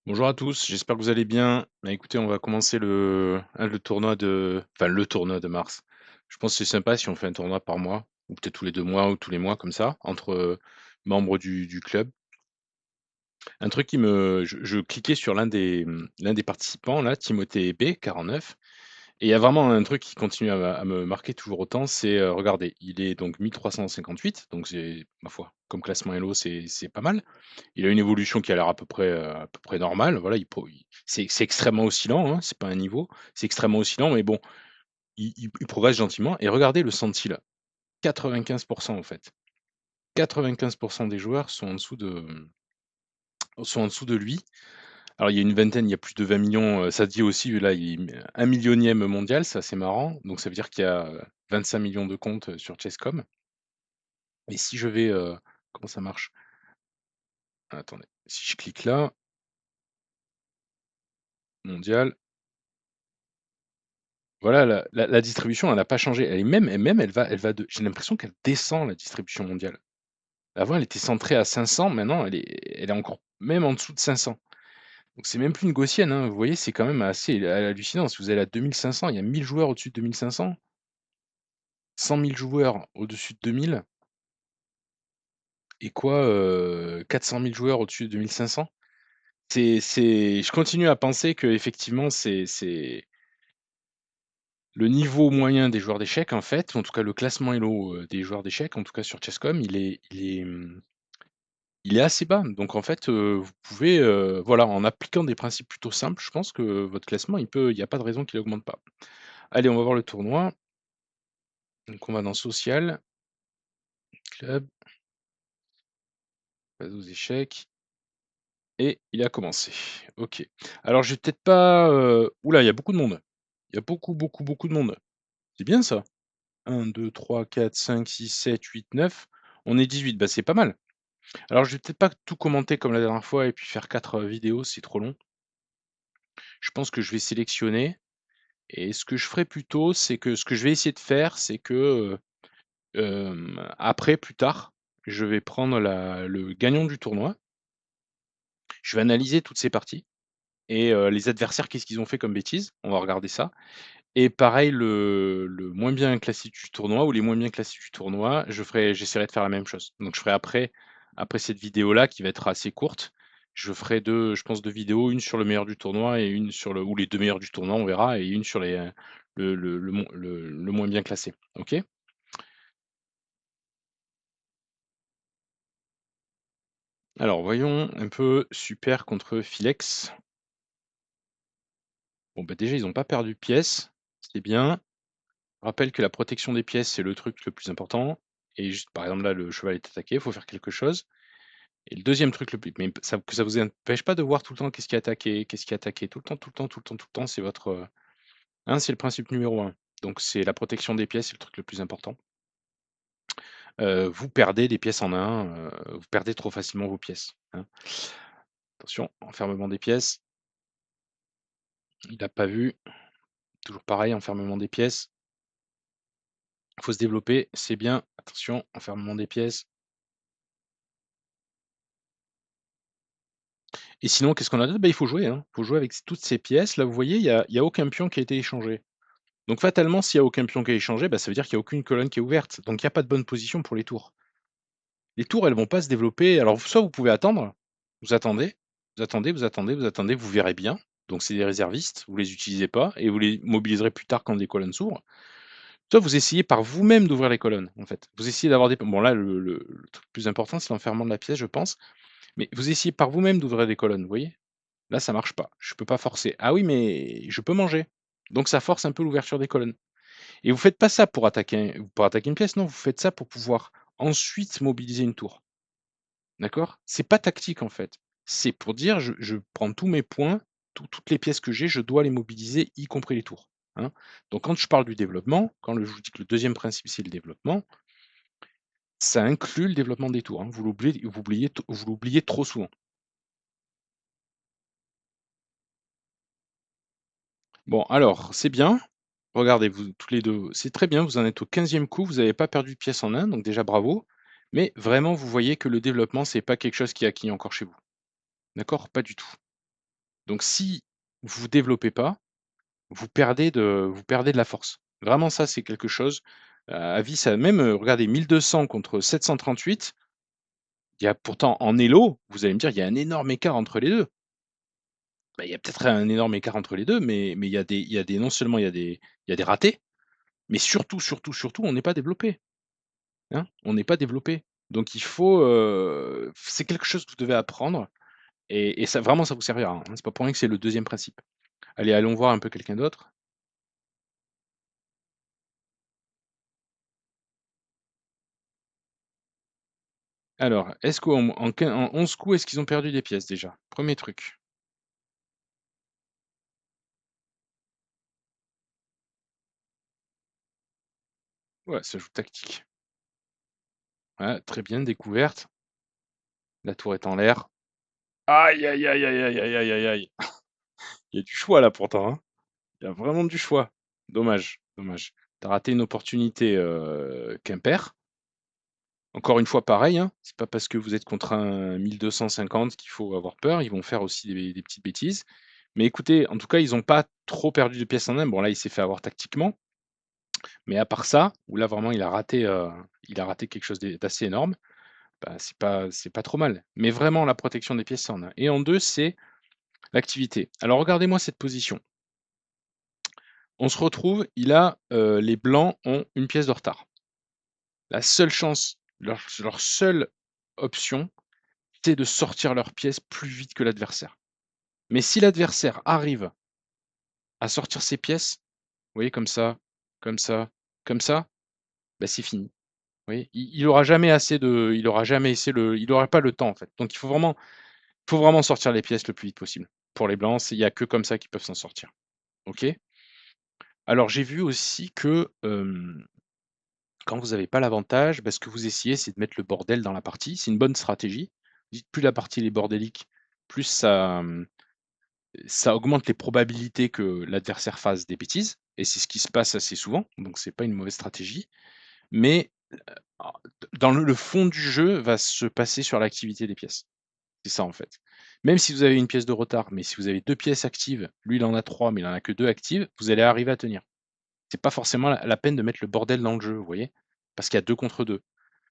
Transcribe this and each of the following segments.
Bonjour à tous, j'espère que vous allez bien. Bah, écoutez, on va commencer le tournoi le tournoi de mars. Je pense que c'est sympa si on fait un tournoi par mois, ou peut-être tous les 2 mois ou tous les mois comme ça, entre, membres du club. Un truc qui me je cliquais sur l'un des participants là, Timothée B, 49, et il y a vraiment un truc qui continue à me marquer toujours autant, c'est, regardez, il est donc 1 358, donc c'est ma foi, comme classement Elo, c'est pas mal. Il a une évolution qui a l'air à peu près normale, voilà, il c'est extrêmement oscillant, hein, c'est pas un niveau, c'est extrêmement oscillant, mais bon, il progresse gentiment et regardez le senti là, 95 en fait. 95 des joueurs sont en dessous de lui. Alors il y a une vingtaine, il y a plus de 20 millions. Ça dit aussi là, il est 1 mondial, c'est assez marrant, donc ça veut dire qu'il y a, 25 millions de comptes, sur Chesscom, et si je vais, comment ça marche? Attendez, si je clique là, mondial. Voilà, la distribution, elle a pas changé. Elle est même elle va de j'ai l'impression qu'elle descend, la distribution mondiale. Avant, elle était centrée à 500, maintenant elle est encore même en dessous de 500. Donc c'est même plus une gaussienne, hein. Vous voyez, c'est quand même assez hallucinant. Si vous allez à 2 500, il y a 1 000 joueurs au-dessus de 2 500, 100 000 joueurs au-dessus de 2 000, et quoi, 400 000 joueurs au-dessus de 2 500. Je continue à penser qu'effectivement, c'est le niveau moyen des joueurs d'échecs, en fait, en tout cas le classement Elo, des joueurs d'échecs, en tout cas sur Chesscom, il est assez bas. Donc en fait, vous pouvez, voilà, en appliquant des principes plutôt simples, je pense que votre classement, il y a pas de raison qu'il augmente pas. Allez, on va voir le tournoi. Donc on va dans social, club, base aux échecs, et il a commencé. OK. Alors je vais peut-être pas, ouh là, il y a beaucoup de monde. Il y a beaucoup, beaucoup, beaucoup de monde. C'est bien ça. 1, 2, 3, 4, 5, 6, 7, 8, 9. On est 18, bah, c'est pas mal. Alors, je vais peut-être pas tout commenter comme la dernière fois et puis faire 4 vidéos, c'est trop long. Je pense que je vais sélectionner, et ce que je ferai plutôt, c'est que ce que je vais essayer de faire, c'est que, après, plus tard, je vais prendre le gagnant du tournoi. Je vais analyser toutes ces parties et les adversaires, qu'est-ce qu'ils ont fait comme bêtises? On va regarder ça, et pareil, le moins bien classé du tournoi ou les moins bien classés du tournoi, j'essaierai de faire la même chose. Donc je ferai après cette vidéo-là qui va être assez courte, je ferai 2, je pense 2 vidéos, une sur le meilleur du tournoi et une sur ou les 2 meilleurs du tournoi, on verra, et une sur le moins bien classé. OK? Alors voyons un peu Super contre Philex. Bon, bah, déjà ils ont pas perdu de pièce, c'est bien. Je rappelle que la protection des pièces, c'est le truc le plus important, et juste par exemple là, le cheval est attaqué, il faut faire quelque chose. Et le deuxième truc le plus, mais ça, que ça vous empêche pas de voir tout le temps qu'est-ce qui est attaqué, qu'est-ce qui est attaqué, tout le temps, tout le temps, tout le temps, tout le temps, c'est votre, hein, c'est le principe numéro un. Donc c'est la protection des pièces, c'est le truc le plus important. Vous perdez des pièces en un, vous perdez trop facilement vos pièces, hein. Attention, enfermement des pièces, il a pas vu, toujours pareil, enfermement des pièces. Il faut se développer, c'est bien, attention, enfermement des pièces. Et sinon, qu'est-ce qu'on a d'autre? Bah, il faut jouer, hein. Il faut jouer avec toutes ces pièces. Là, vous voyez, il y a aucun pion qui a été échangé. Donc fatalement, s'il y a aucun pion qui est échangé, bah, ça veut dire qu'il y a aucune colonne qui est ouverte. Donc il y a pas de bonne position pour les tours. Les tours, elles vont pas se développer. Alors soit vous pouvez attendre, vous attendez, vous attendez, vous attendez, vous attendez, vous verrez bien. Donc c'est des réservistes, vous les utilisez pas et vous les mobiliserez plus tard quand des colonnes s'ouvrent. Soit vous essayez par vous-même d'ouvrir les colonnes, en fait. Vous essayez d'avoir des, bon là, le truc le plus important, c'est l'enferrement de la pièce, je pense, mais vous essayez par vous-même d'ouvrir des colonnes, vous voyez? Là, ça marche pas. Je peux pas forcer. Ah oui, mais je peux manger. Donc ça force un peu l'ouverture des colonnes. Et vous faites pas ça pour attaquer une pièce, non, vous faites ça pour pouvoir ensuite mobiliser une tour. D'accord? C'est pas tactique, en fait. C'est pour dire: «Je prends tous mes points, toutes les pièces que j'ai, je dois les mobiliser, y compris les tours», hein? Donc quand je parle du développement, je vous dis que le deuxième principe, c'est le développement, ça inclut le développement des tours, hein. Vous l'oubliez trop souvent. Bon, alors, c'est bien. Regardez, vous tous les 2, c'est très bien, vous en êtes au 15e coup, vous n'avez pas perdu de pièce en un, donc déjà bravo. Mais vraiment, vous voyez que le développement, c'est pas quelque chose qui est acquis encore chez vous. D'accord? Pas du tout. Donc si vous développez pas, vous perdez de la force. Vraiment ça, c'est quelque chose, à vie, ça même, regardez 1200 contre 738, il y a pourtant en élo, vous allez me dire, il y a un énorme écart entre les 2. Bah, il y a peut-être un énorme écart entre les 2, mais il y a des non seulement il y a des ratés, mais surtout, surtout, surtout, on n'est pas développé, hein. On n'est pas développé. Donc il faut, c'est quelque chose que vous devez apprendre et ça vraiment ça vous servira, hein. C'est pas pour rien que c'est le deuxième principe. Allez, allons voir un peu quelqu'un d'autre. Alors, est-ce qu'en 11 coups, est-ce qu'ils ont perdu des pièces déjà? Premier truc. Ouais, ça joue tactique. Ouais, très bien, découverte. La tour est en l'air. Aïe, aïe, aïe, aïe, aïe, aïe, aïe, aïe, aïe. Il y a du choix là pourtant, hein. Il y a vraiment du choix. Dommage, dommage. Tu as raté une opportunité, qu'impair. Encore une fois, pareil, hein, c'est pas parce que vous êtes contre un 1250 qu'il faut avoir peur. Ils vont faire aussi des petites bêtises. Mais écoutez, en tout cas, ils ont pas trop perdu de pièces en main. Bon là, il s'est fait avoir tactiquement, mais à part ça, où là vraiment il a raté quelque chose d'assez énorme, bah, c'est pas trop mal. Mais vraiment la protection des pièces, ça en a. Et en 2, c'est l'activité. Alors regardez-moi cette position. On se retrouve, les blancs ont une pièce de retard. La seule chance, leur seule option, c'est de sortir leur pièce plus vite que l'adversaire. Mais si l'adversaire arrive à sortir ses pièces, vous voyez comme ça, comme ça, comme ça, bah, c'est fini. Vous voyez? Il aura jamais assez de il aura jamais assez le il aura pas le temps en fait. Donc il faut vraiment sortir les pièces le plus vite possible. Pour les blancs, il y a que comme ça qu'ils peuvent s'en sortir. OK? Alors j'ai vu aussi que, quand vous avez pas l'avantage, bah, ce que vous essayez, c'est de mettre le bordel dans la partie. C'est une bonne stratégie. Dites plus la partie elle est bordélique, plus ça augmente les probabilités que l'adversaire fasse des bêtises et c'est ce qui se passe assez souvent, donc c'est pas une mauvaise stratégie. Mais, ah, dans le fond du jeu va se passer sur l'activité des pièces. C'est ça, en fait. Même si vous avez une pièce de retard, mais si vous avez 2 pièces actives, lui il en a 3, mais il en a que 2 actives, vous allez arriver à tenir. C'est pas forcément la peine de mettre le bordel dans le jeu, vous voyez? Parce qu'il y a 2 contre 2.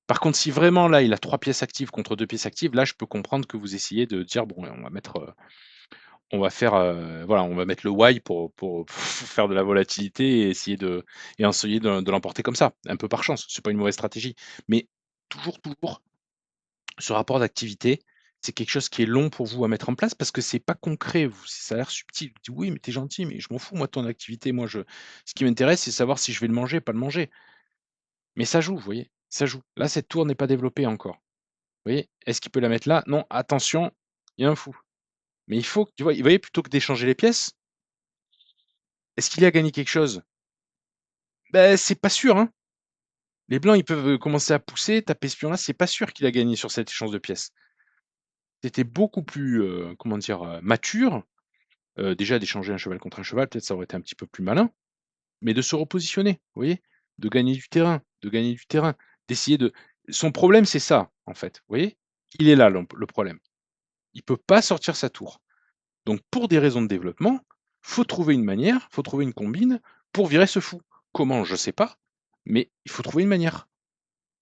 Par contre, si vraiment là, il a 3 pièces actives contre 2 pièces actives, là, je peux comprendre que vous essayez de dire: «Bon, on va faire, voilà, on va mettre le why pour faire de la volatilité et essayer de l'emporter comme ça, un peu par chance». C'est pas une mauvaise stratégie. Mais toujours, toujours, ce rapport d'activité, c'est quelque chose qui est long pour vous à mettre en place parce que c'est pas concret, vous ça a l'air subtil. Vous dites: «Oui, mais tu es gentil, mais je m'en fous moi de ton activité, moi je ce qui m'intéresse, c'est savoir si je vais le manger, pas le manger». Mais ça joue, vous voyez? Ça joue. Là, cette tour n'est pas développée encore. Vous voyez? Est-ce qu'il peut la mettre là? Non, attention, il y a un fou. Mais il faut que tu vois? Vous voyez, plutôt que d'échanger les pièces, est-ce qu'il a gagné quelque chose? Ben c'est pas sûr, hein. Les blancs, ils peuvent, commencer à pousser, taper ce pion-là, c'est pas sûr qu'il a gagné sur cet échange de pièces. C'était beaucoup plus, comment dire? Mature, déjà d'échanger un cheval contre un cheval, peut-être ça aurait été un petit peu plus malin, mais de se repositionner, vous voyez? De gagner du terrain, d'essayer de son problème, c'est ça, en fait, vous voyez? Il est là le problème. Il peut pas sortir sa tour. Donc pour des raisons de développement, faut trouver une manière, faut trouver une combine pour virer ce fou. Comment? Je sais pas, mais il faut trouver une manière.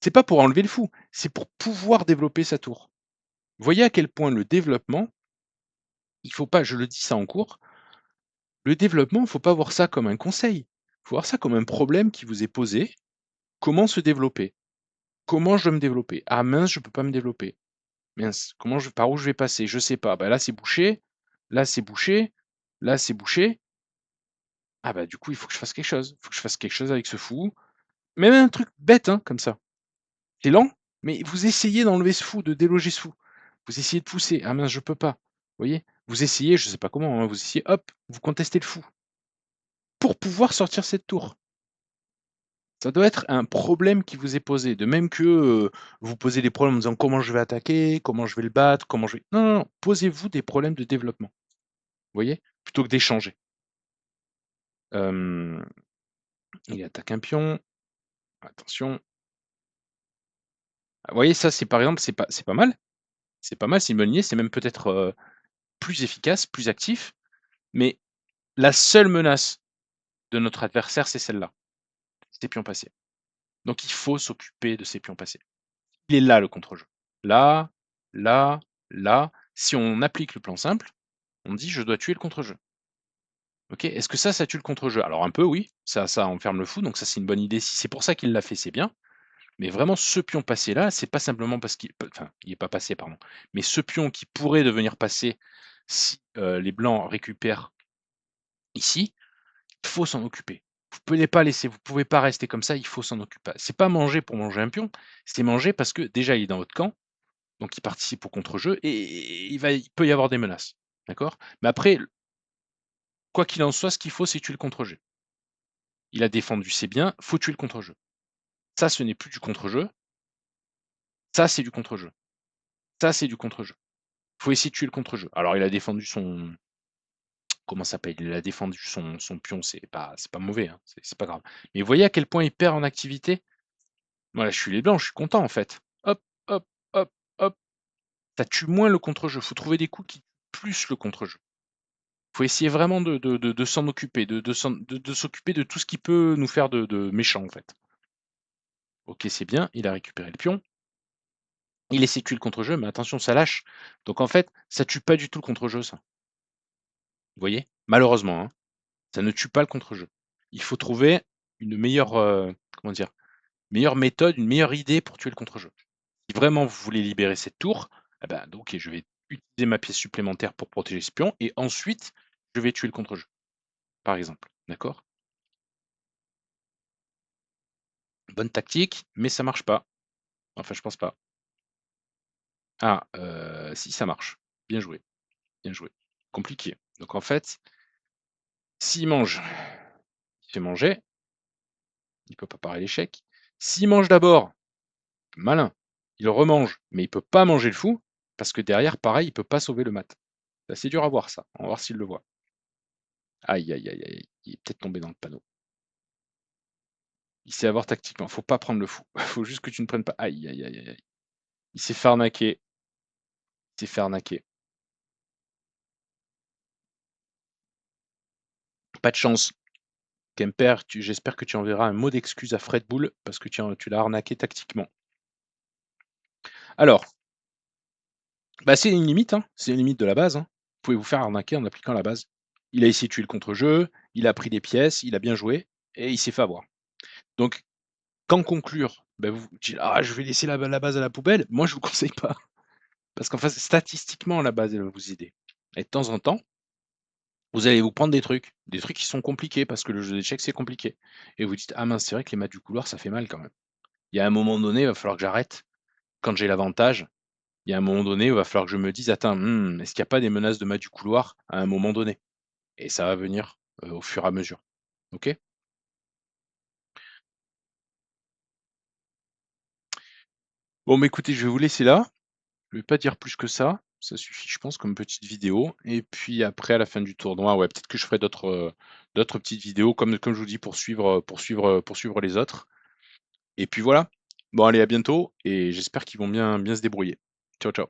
C'est pas pour enlever le fou, c'est pour pouvoir développer sa tour. Voyez à quel point le développement, il faut pas je le dis ça en cours, le développement, il faut pas voir ça comme un conseil. Il faut voir ça comme un problème qui vous est posé. Comment se développer? Comment je veux me développer? Ah mince, je peux pas me développer. Mince, par où je vais passer? Je sais pas. Bah là, c'est bouché, là, c'est bouché, là, c'est bouché. Ah bah, du coup, il faut que je fasse quelque chose. Il faut que je fasse quelque chose avec ce fou. Même un truc bête, hein, comme ça. C'est lent, mais vous essayez d'enlever ce fou, de déloger ce fou. Vous essayez de pousser. Ah mince, je peux pas. Vous voyez? Vous essayez, je sais pas comment, hein, vous essayez, hop, vous contestez le fou pour pouvoir sortir cette tour. Ça doit être un problème qui vous est posé, de même que, vous posez des problèmes en disant: «Comment je vais attaquer? Comment je vais le battre? Comment je vais» non, non, non, posez-vous des problèmes de développement, vous voyez? Plutôt que d'échanger. Hem, il attaque un pion, attention. Vous voyez, ça, c'est par exemple, c'est pas mal. C'est pas mal, c'est une bonne idée, c'est même peut-être, plus efficace, plus actif, mais la seule menace de notre adversaire, c'est celle-là, ces pions passés. Donc il faut s'occuper de ces pions passés. Il est là le contre-jeu. Là, là, là. Si on applique le plan simple, on dit: «Je dois tuer le contre-jeu». OK? Est-ce que ça tue le contre-jeu? Alors un peu oui, ça enferme le fou, donc ça c'est une bonne idée. Si c'est pour ça qu'il l'a fait, c'est bien. Mais vraiment ce pion passé là, c'est pas simplement parce qu'il enfin, il est pas passé pardon, mais ce pion qui pourrait devenir passé si, les blancs récupèrent ici, il faut s'en occuper. Vous pouvez pas laisser, vous pouvez pas rester comme ça, il faut s'en occuper. C'est pas manger pour manger un pion, c'est manger parce que déjà il est dans votre camp, donc il participe au contre-jeu et il peut y avoir des menaces. D'accord? Mais après, quoi qu'il en soit, ce qu'il faut, c'est tuer le contre-jeu. Il a défendu, c'est bien, faut tuer le contre-jeu. Ça, ce n'est plus du contre-jeu, ça, c'est du contre-jeu. Ça, c'est du contre-jeu. Faut essayer de tuer le contre-jeu. Alors il a défendu son comment ça s'appelle? Il a défendu son pion, c'est pas mauvais, hein, c'est pas grave. Mais vous voyez à quel point il perd en activité? Voilà, je suis les blancs, je suis content en fait. Hop, hop, hop, hop. Ça tue moins le contre-jeu. Faut trouver des coups qui tuent plus le contre-jeu. Faut essayer vraiment de s'en occuper, de s'occuper de tout ce qui peut nous faire de méchants en fait. OK, c'est bien, il a récupéré le pion. Il essaie de tuer le contre-jeu, mais attention, ça lâche. Donc en fait, ça tue pas du tout le contre-jeu ça. Vous voyez? Malheureusement, hein. Ça ne tue pas le contre-jeu. Il faut trouver une meilleure, comment dire? Meilleure méthode, une meilleure idée pour tuer le contre-jeu. Si vraiment vous voulez libérer cette tour, eh ben, OK, je vais utiliser ma pièce supplémentaire pour protéger ce pion et ensuite je vais tuer le contre-jeu, par exemple. D'accord? Bonne tactique, mais ça marche pas. Enfin, je pense pas. Ah, si ça marche. Bien joué, bien joué. Compliqué. Donc en fait, s'il mange, il fait manger, il peut pas parer l'échec. S'il mange d'abord, malin, il remange, mais il peut pas manger le fou, parce que derrière, pareil, il peut pas sauver le mat. C'est assez dur à voir ça. On va voir s'il le voit. Aïe, aïe, aïe, aïe, il est peut-être tombé dans le panneau. Il sait avoir tactiquement, faut pas prendre le fou. Faut juste que tu ne prennes pas. Aïe, aïe, aïe, aïe, aïe. Il s'est fait arnaquer. Il s'est fait arnaquer. Pas de chance. Kemper, j'espère que tu enverras un mot d'excuse à Fred Bull parce que tu l'as arnaqué tactiquement. Alors, bah c'est une limite, hein. C'est une limite de la base, hein. Vous pouvez vous faire arnaquer en appliquant la base. Il a essayé de tuer le contre-jeu, il a pris des pièces, il a bien joué et il s'est fait avoir. Donc, qu'en conclure? Bah, vous dites: «Ah, je vais laisser la base à la poubelle». Moi, je vous conseille pas. Parce qu'en fait, statistiquement, la base, elle va vous aider. Et de temps en temps, vous allez vous prendre des trucs qui sont compliqués parce que le jeu d'échecs, c'est compliqué. Et vous dites: «Ah mince, c'est vrai que les maths du couloir, ça fait mal quand même. Il y a un moment donné, il va falloir que j'arrête. Quand j'ai l'avantage, il y a un moment donné où il va falloir que je me dise: "Attends, est-ce qu'il y a pas des menaces de maths du couloir à un moment donné?" Et ça va venir, au fur et à mesure. OK? Bon, bah, écoutez, je vais vous laisser là. Je vais pas dire plus que ça. Ça suffit, je pense, comme petite vidéo. Et puis après, à la fin du tournoi, ouais, peut-être que je ferai d'autres petites vidéos comme je vous dis pour suivre les autres. Et puis voilà. Bon allez, à bientôt et j'espère qu'ils vont bien se débrouiller. Ciao, ciao.